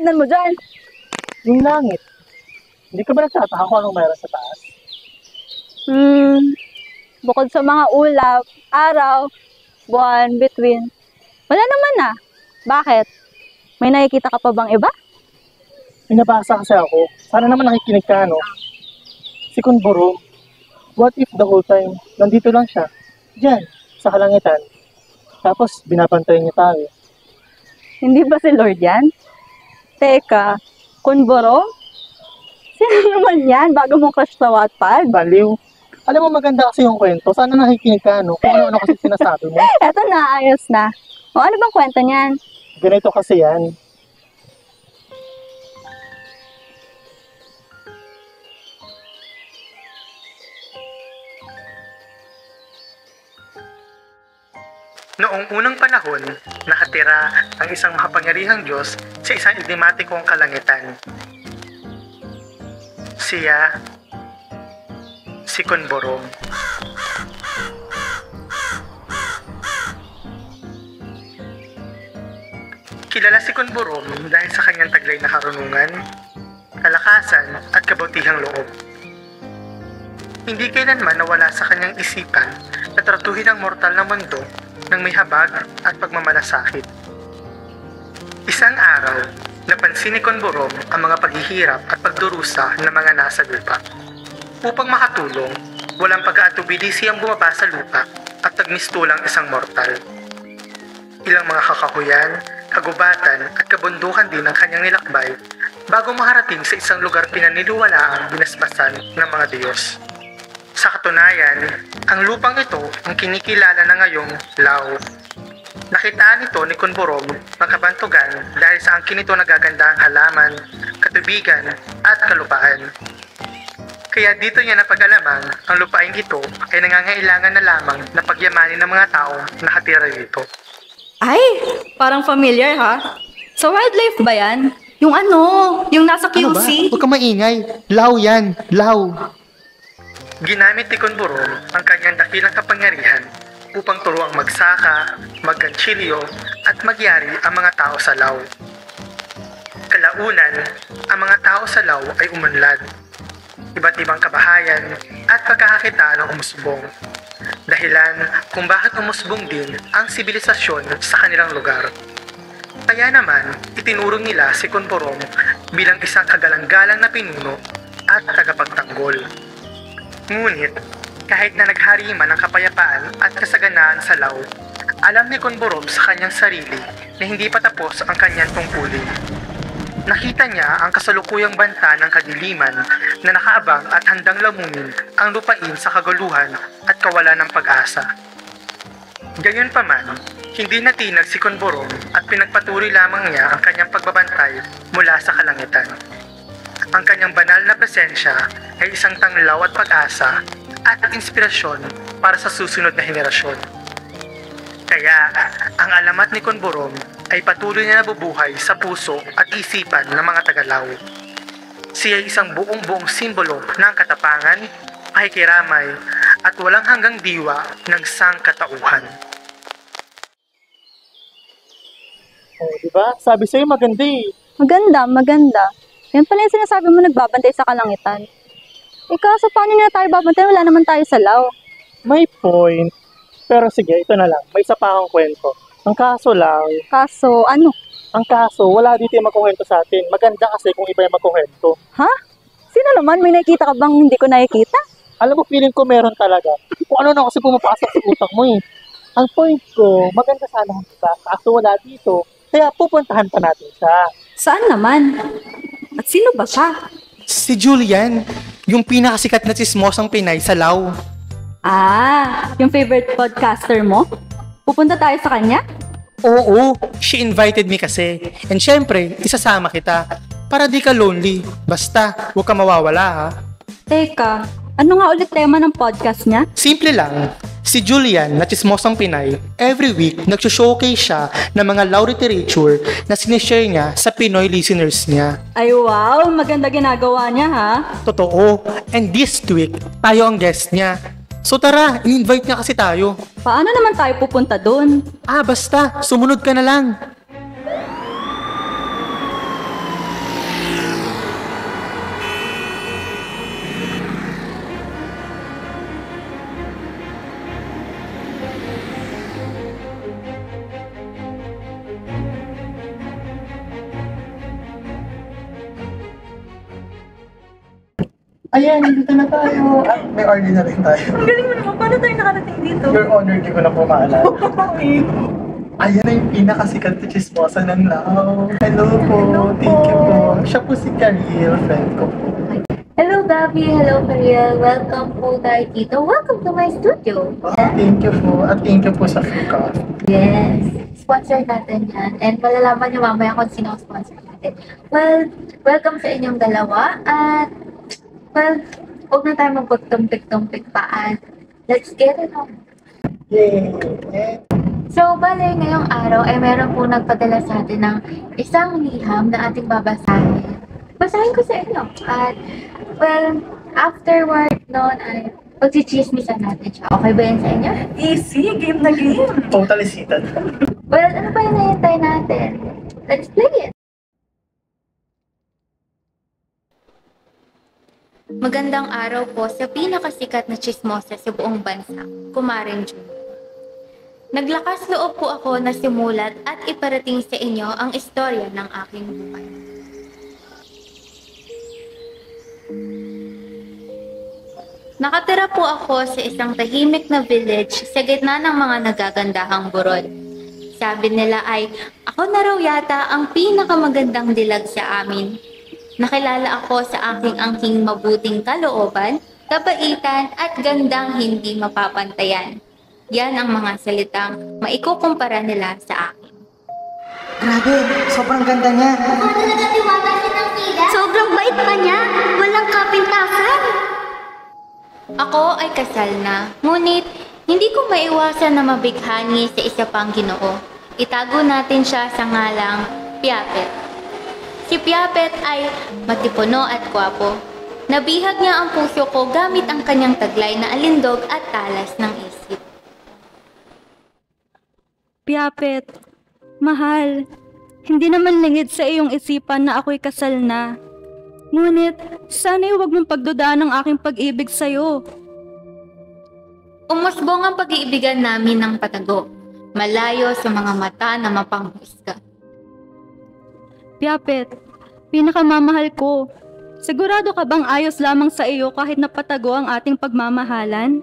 tingnan mo dyan? Yung langit. Hindi ka ba nagtataka kung anong meron sa taas? Bukod sa mga ulap, araw, buwan, bituin. Wala naman na. Bakit? May nakikita ka pa bang iba? May nabasa kasi ako. Sana naman nakikinig ka, no? Si Kunborom. What if the whole time, nandito lang siya? Diyan, sa kalangitan. Tapos, binabantayan niya tayo. Hindi ba si Lord yan? Teka, Kunborom? Sino naman yan? Bago mong crush sa Wattpad? Baliw. Alam mo, maganda kasi yung kwento. Sana nakikinig ka, no? Kung ano-ano kasi sinasabi mo. Eto na, ayos na. O ano bang kwento niyan? Ganito kasi yan. Noong unang panahon, nakatira ang isang makapangyarihang Diyos sa isang enigmatikong kalangitan. Siya, si Kunborom. Kilala si Kunborom dahil sa kanyang taglay na karunungan, kalakasan at kabutihang loob. Hindi kailanman nawala sa kanyang isipan na tratuhin ang mortal na mundo ng may habag at pagmamalasakit. Isang araw, napansin ni Kunborom ang mga paghihirap at pagdurusa ng mga nasa lupa. Upang makatulong, walang pag-aatubili siyang bumaba sa lupa at nagmistulang isang mortal. Ilang mga kakahuyan, kagubatan at kabundukan din ang kanyang nilakbay bago makarating sa isang lugar pinaniniwalaang binasbasan ng mga Diyos. Sa katunayan, ang lupang ito ang kinikilala na ngayong Lao. Nakitaan ito ni Kunborom ng kabantugan dahil sa angkin ito nagagandang halaman, katubigan at kalupaan. Kaya dito niya napag-alamang ang lupaing ito ay nangangailangan na lamang na pagyamanin ng mga taong nakatira dito. Ay, parang familiar ha? Sa wildlife ba yan? Yung yung nasa Ano ba? QC? Huwag ka maingay. Lao yan. Lao. Ginamit ni Kunborom ang kanyang dakilang kapangyarihan upang turuang magsaka, magganchilyo at magyari ang mga tao sa Lao. Kalaunan, ang mga tao sa Lao ay umunlad. Iba't ibang kabahayan at pagkakakitaan ang umusbong. Dahilan kung bakit umusbong din ang sibilisasyon sa kanilang lugar. Kaya naman, itinurong nila si Kunborom bilang isang kagalang-galang na pinuno at tagapagtanggol. Ngunit, kahit na naghari man ang kapayapaan at kasaganaan sa Lao, alam ni Kunborom sa kanyang sarili na hindi pa tapos ang kanyang tungkulin. Nakita niya ang kasalukuyang banta ng kadiliman na nakaabang at handang lamunin ang lupain sa kaguluhan at kawalan ng pag-asa. Gayunpaman, hindi natinag si Kunborom at pinagpatuloy lamang niya ang kanyang pagbabantay mula sa kalangitan. Ang kanyang banal na presensya ay isang tanglaw at pag-asa at inspirasyon para sa susunod na henerasyon. Kaya, ang alamat ni Kunborom ay patuloy na nabubuhay sa puso at isipan ng mga Tagalao. Siya ay isang buong-buong simbolo ng katapangan, pakikiramay, at walang hanggang diwa ng sangkatauhan. Oh, diba? Sabi sa'yo maganda eh. Maganda. Yan pala yung sinasabi mo nagbabantay sa kalangitan. Kaso paano nila tayo babantay? Wala naman tayo sa Lao. May point. Pero sige, ito na lang. May isa pa akong kwento. Ang kaso lang, Kaso wala dito yung magkukwento sa atin. Maganda kasi kung iba yung magkukwento. Ha? Sino naman? May nakikita ka bang hindi ko nakikita? Alam mo, feeling ko meron talaga. Kung ano na kasi pumapasok sa utak mo eh. Ang point ko, maganda sana ang iba. Kaso wala dito. Kaya pupuntahan pa natin siya. Saan naman? At sino ba siya? Si Julian, yung pinakasikat na chismosang Pinay sa Lao. Yung favorite podcaster mo? Pupunta tayo sa kanya? Oo, she invited me kasi. And syempre, isasama kita. Para di ka lonely. Basta, huwag ka mawawala ha. Teka, ano nga ulit tema ng podcast niya? Simple lang. Si Julian, na chismosang Pinay, every week nag-showcase siya ng mga Lao literature na sinishare niya sa Pinoy listeners niya. Ay wow, maganda ginagawa niya ha? Totoo. And this week, tayo ang guest niya. So tara, in-invite niya kasi tayo. Paano naman tayo pupunta doon? Basta, sumunod ka na lang. Ayan, nandito na tayo. Ah, may order na rin tayo. Ang galing mo naman. Paano tayo nakarating dito? Your Honor, di ko na po maalala. Ayan na yung pinakasikat na chismosa ng Lao. Hello po, thank you po. Siya po si Karil, friend ko po. Hello, Gabby. Hello, Mariel. Welcome po tayo dito. Welcome to my studio. Thank you po. At thank you po sa free coffee. Yes. Sponsor natin yan. And malalaman niyo mamaya kung sino ang sponsor natin. Well, welcome sa inyong dalawa. At, well, huwag na tayo magpagtumpik-tumpik pa. At let's get it on. Yay! So, bale, ngayong araw ay meron po nagpadala sa atin ng isang liham na ating babasahin. Basahin ko sa inyo. At, well, afterward noon ay pagchichismisan natin siya. Okay ba yan sa inyo? Easy. Game na game. Totally seated. Well, ano ba yung nahintay natin? Let's play it! Magandang araw po sa pinakasikat na chismosa sa buong bansa, Kumaring June. Naglakas loob po ako na simulat at iparating sa inyo ang istorya ng aking buhay. Nakatira po ako sa isang tahimik na village sa gitna ng mga nagagandahang burol. Sabi nila ay, ako na raw yata ang pinakamagandang dilag sa amin. Nakilala ako sa aking angking mabuting kalooban, kabaitan at gandang hindi mapapantayan. Yan ang mga salitang maikukumpara nila sa akin. Grabe, sobrang ganda niya. Sobrang bait pa niya. Walang kapintasan. Ako ay kasal na, ngunit hindi ko maiwasan na mabighani sa isa pang Ginoo. Itago natin siya sa ngalang Piapet. Si Piapet ay matipuno at gwapo. Nabihag niya ang puso ko gamit ang kanyang taglay na alindog at talas ng isip. Piapet, mahal. Hindi naman lingid sa iyong isipan na ako'y kasal na. Ngunit, sana'y huwag mong pagdudaan ang aking pag-ibig sa'yo. Umusbong ang pag-iibigan namin ng patago, malayo sa mga mata na mapanghusga. Piapet, pinakamamahal ko. Sigurado ka bang ayos lamang sa iyo kahit napatago ang ating pagmamahalan?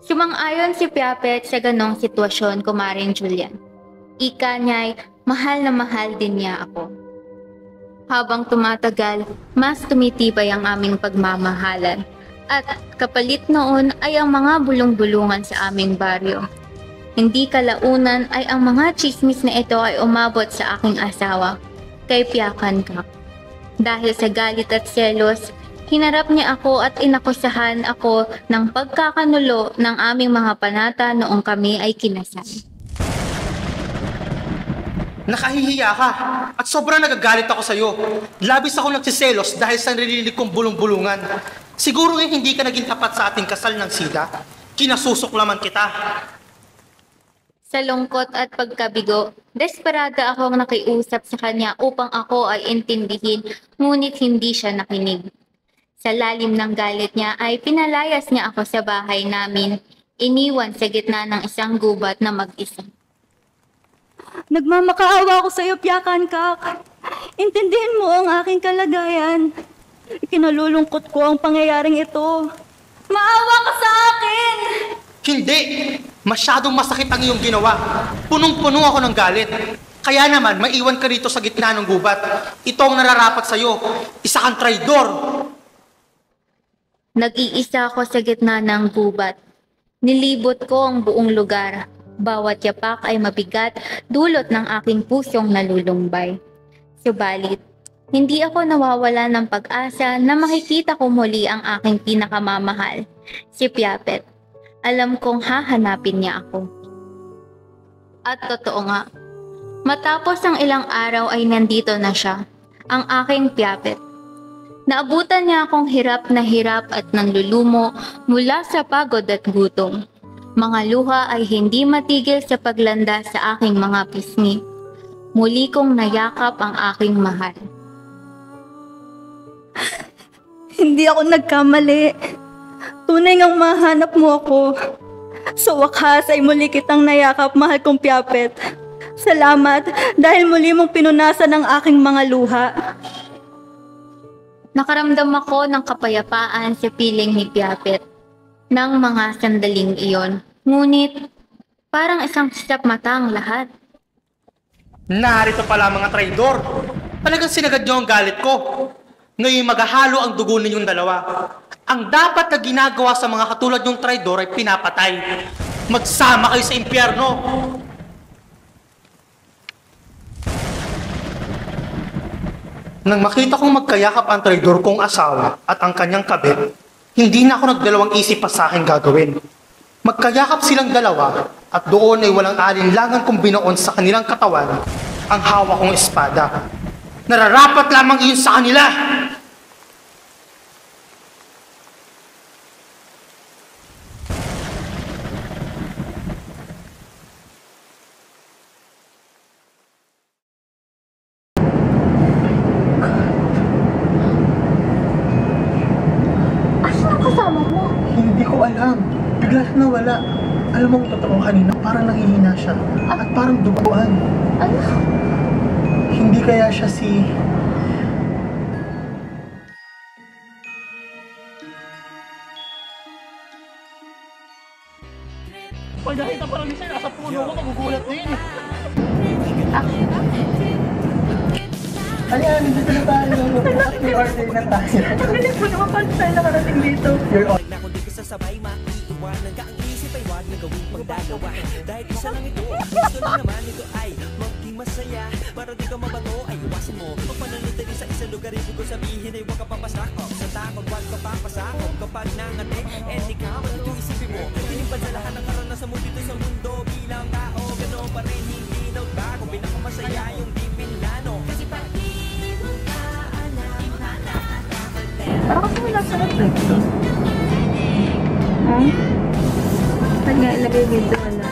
Sumang-ayon si Piapet sa ganong sitwasyon, Kumaring Julian. Ika niya'y mahal na mahal din niya ako. Habang tumatagal, mas tumitibay ang aming pagmamahalan. At kapalit noon ay ang mga bulong-bulungan sa aming baryo. Hindi kalaunan ay ang mga chismis na ito ay umabot sa aking asawa, kay Piakan Kak. Dahil sa galit at selos, hinarap niya ako at inakusahan ako ng pagkakanulo ng aming mga panata noong kami ay kinasal. Nakahihiya ka at sobrang nagagalit ako sa'yo. Labis ako nagsiselos dahil sa narinig kong bulong-bulungan. Siguro hindi ka naging tapat sa ating kasal ng sida. Kinasusuklaman kita. Sa lungkot at pagkabigo, desperada akong nakiusap sa kanya upang ako ay intindihin, ngunit hindi siya nakinig. Sa lalim ng galit niya ay pinalayas niya ako sa bahay namin, iniwan sa gitna ng isang gubat na mag-isa. Nagmamakaawa ako sa iyo, Piakan Kak. Intindihin mo ang aking kalagayan. Ikinalulungkot ko ang pangyayaring ito. Maawa ka sa akin! Hindi! Masyadong masakit ang iyong ginawa. Punong-puno ako ng galit. Kaya naman, maiwan ka rito sa gitna ng gubat. Ito ang nararapat sa'yo. Isa kang traidor! Nag-iisa ako sa gitna ng gubat. Nilibot ko ang buong lugar. Bawat yapak ay mabigat, dulot ng aking pusong nalulumbay. Subalit, hindi ako nawawala ng pag-asa na makikita ko muli ang aking pinakamamahal, si Piapet. Alam kong hahanapin niya ako. At totoo nga, matapos ang ilang araw ay nandito na siya, ang aking Piapet. Naabutan niya akong hirap na hirap at nanlulumo mula sa pagod at gutom. Mga luha ay hindi matigil sa paglanda sa aking mga pisngi. Muli kong nayakap ang aking mahal. Hindi ako nagkamali. Tunay ngang mahanap mo ako. Sa wakas ay muli kitang nayakap, mahal kong Piapet. Salamat dahil muli mong pinunasan ang aking mga luha. Nakaramdam ako ng kapayapaan sa piling higpit ng mga sandaling iyon. Ngunit, parang isang siyap mata ang lahat. Narito pala mga traidor. Talagang sinagad niyo ang galit ko. Ngayon maghahalo ang dugo ninyong dalawa. Ang dapat na ginagawa sa mga katulad niyong traidor ay pinapatay. Magsama kayo sa impyerno. Nang makita kong magkayakap ang traidor kong asawa at ang kanyang kabit, hindi na ako nagdalawang isip pa sa akin gagawin. Magkayakap silang dalawa at doon ay walang alinlangan kong binoon sa kanilang katawan ang hawak kong espada. Nararapat lamang iyon sa kanila! Hindi ko alam. Bigla siya nawala. Alam mo ang totoo kanina, parang nanghihina siya. At parang duguan. Ano? Hindi kaya siya si... Pag nakita pa lang siya, nasa puno ko, magugulat na yun eh. Ayan, dito na tayo. At may order na tayo. Nagalit mo naman paano tayo nakarating dito. Your order. Na kung di ka sasabay, maiiwanan ka. Ang isip ay wag na gawing pagdagawa. Dahil isa lang ito, gusto lang naman ito ay maging masaya. Para di ka mabato, ay iwasan mo. Pag pananatili sa isang lugar, ibig ko sabihin ay huwag ka papasakop. Sa takot, huwag ka papasakop. Kapag nangate, di ka, ito isipin mo. Tinimpad sa lahat ng karanasan mo dito sa mundo. Bilang tao, gano'n pa rin, hindi nagbago. Pinakamasaya yung di pinlano. Kasi Parang kasi wala sa reflection. Ha? Pag nga ilagay video, wala.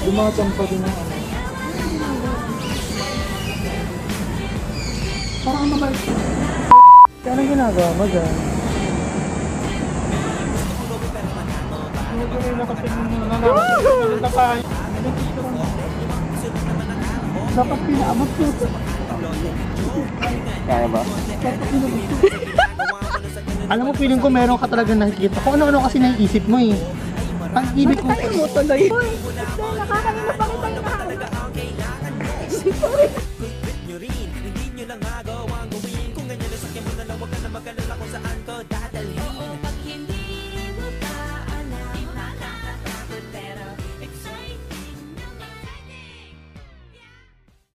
Dumatang pa rin ang ano. Parang naman. Kaya anong ginagawa mo dyan? Dapat pinaabot ko. Kaya ba? Alam mo, feeling ko meron ka talagang nakikita. Kung ano-ano kasi naiisip mo eh. Ang ibig ko... Patay mo tuloy. Hoy,